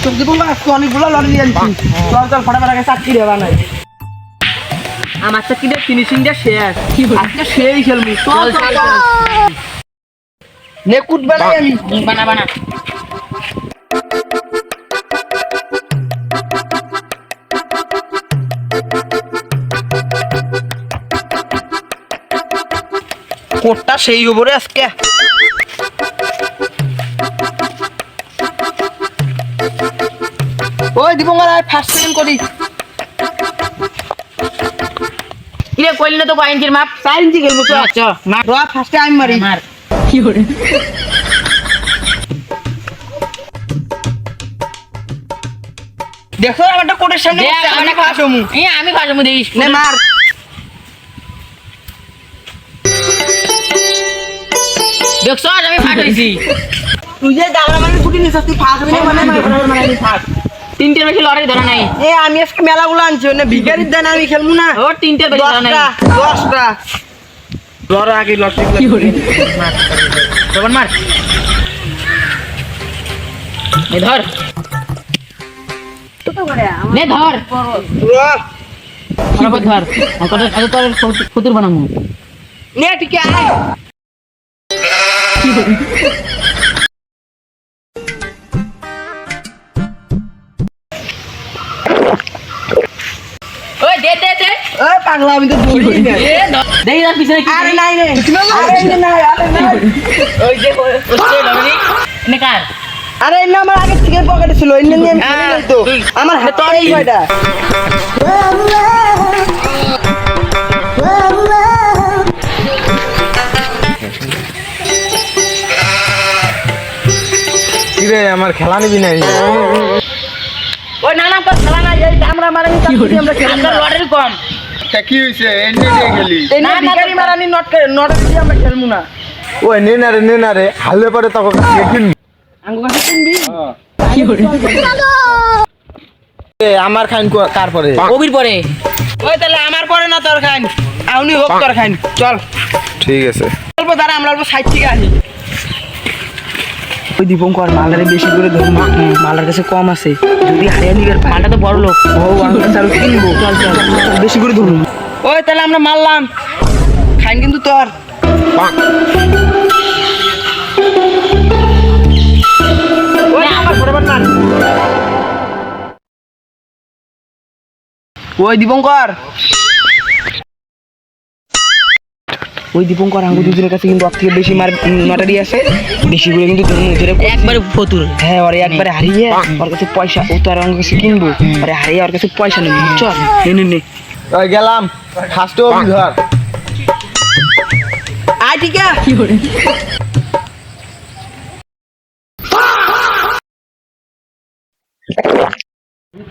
সবজি বলবা অনেকগুলো লটারি আনছি চল চল ফটাফট আগে চাকরি দেবা নাই আমার চাকরিটা ফিনিশিংটা শেষ আজকে সেই খেলবি চল চল নেকুট বানাই আমি বানা বানা কোটটা সেই উপরে আজকে ওই দীপঙ্কর আয় ফার্স্ট সেকেন্ড করি কিরে কইলি না তো কয় ইঞ্চির মাপ 4 ইঞ্চি খেলবো চল আচ্ছা মাপ র ফার্স্টে আমি মারি মার কি করে দেখো আমারটা কোটের সামনে দেখ বসে, আমি আমি খাওয়া সমু আমি খাওয়া মু দেইস নে মার দেখছ আমি ফাট হইছি তুই যে দাঁড়া মানে গুটি নিছিস তুই ফাঁস হবি না মানে তুই ফাঁস তিনটের বেশি লড়াই ধরা নাই এ আমি আজকে মেলাগুলো আনছি না ভিখারির দেন আমি খেলবো না ও তিনটের বেশি ধরা নাই 10টা লড়া আগে লড়তে কি করে মার তখন মার নে ধর নে ধর ফটাফট ধর আর তোর ফুতুর বানামু নে ঠিক আছে ওই দে দে দে ওই পাগলা আমি তো দৌড়ি না এ দেই না পিছনে কি আরে নাই রে আরে নাই ওই যে ওই লড়াই নে কার আরে না আমার আগে থেকে পকেটে ছিল এনে নিয়ে আমি খেলি নাই তো আমার হাতে এই কয়টা কিরে আমার খেলা নিবি নাই ওই নানা কর খেলা না এই আমরা মারানি তাকি আমরা খেলি আমরা লড়াই কোন তা কি হইছে এনে নিয়ে গেলি এই না ভিখারি মারানি নট দিয়ে আমরা খেলমু না ওই নে না রে হালে পরে তখন কাছে কিনবি আঙ্গু কাছে কিনবি কি করে এ আমার খাইন কার পরে কবির পরে ওই তাহলে আমার পরে না তোর খাইন আউনি হোক তোর খাইন চল ঠিক আছে অল্প দাঁড়া আমরা অল্প সাইড থেকে আসি ওই দীপঙ্কর মালারে বেশি করে ধরুন মালার কাছে কম আছে যদি হারিয়ে নিবে মালটা তো বড় লোক ও আমরা চালু কিনবো চল চল বেশি করে ধরুন ওই তাহলে আমরা মারলাম খাইন কিন্তু তোর ওই আমার ফটাফট মার ওই দীপঙ্কর আঙ্গু দুজনের কাছে কিন্তু ওর থেকে বেশি মার নটারি আছে বেশি করে কিন্তু ধরে একবারে ফতুর হ্যাঁ ওরে একবারে হারিয়ে ওর কাছে পয়সা ও তো আর আমার কাছে কিনবো ওরে হারিয়ে ওর কাছে পয়সা নেবো চল নে ওই গেলাম ফার্স্টে ওই ধর আয় ঠিক আছে কি করে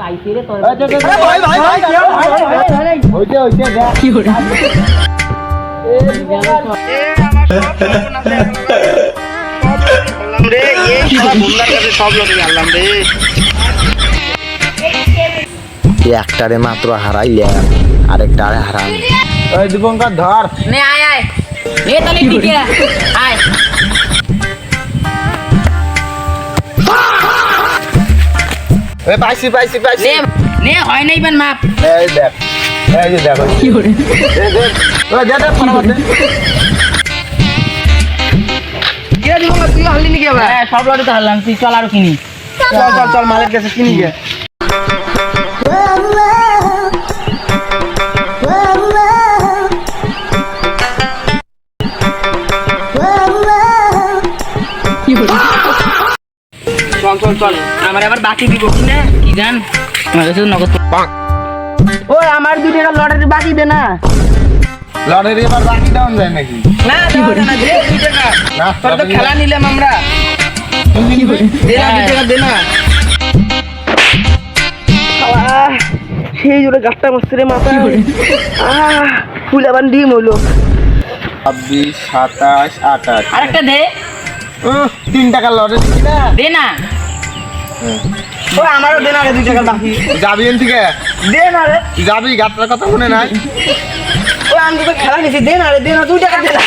পাইছে রে তোর ভাই হইছে দেখ কি করে একটারে মাত্র হারাইলাম আরেকটারে হারাম ওই দীপঙ্কর ধর নে আয় আয় নে তাহলে দিকে আয় ওই পাইছি নে নে হয় নাই বান মাপ এই দেখ এই যে দেখো কি করে ওই দে ফটাফট দে কে দিব তুই হালি নি কে ভাই হ্যাঁ সব লড়াই তো হারলাম তুই চল আর কিনি চল মালের কাছে কিনি গে চল আমার আবার বাকি দিব কি না কি জান আমার কাছে তো নগদ ওই আমার 2 টাকা লটারি বাকি দে না লটারি এবার বাকি ডাউন যায় নাকি না না দে 2 টাকা না তোর তো খেলা নিলাম আমরা দে না 2 টাকা দে না সেই জোরে গাছটা মস্ত রে মাথা ফুল আবার ডিম হইলো 26 27 28 আরেকটা দে 3 টাকা লটারি কিনা দে না ওই আমারও দে না রে 2 টাকা বাকি যাবি এন থেকে দে না রে যাবি গাছটার কথা মনে নাই ওই আমি তো খেলা নিছি দে না 2 টাকা দে না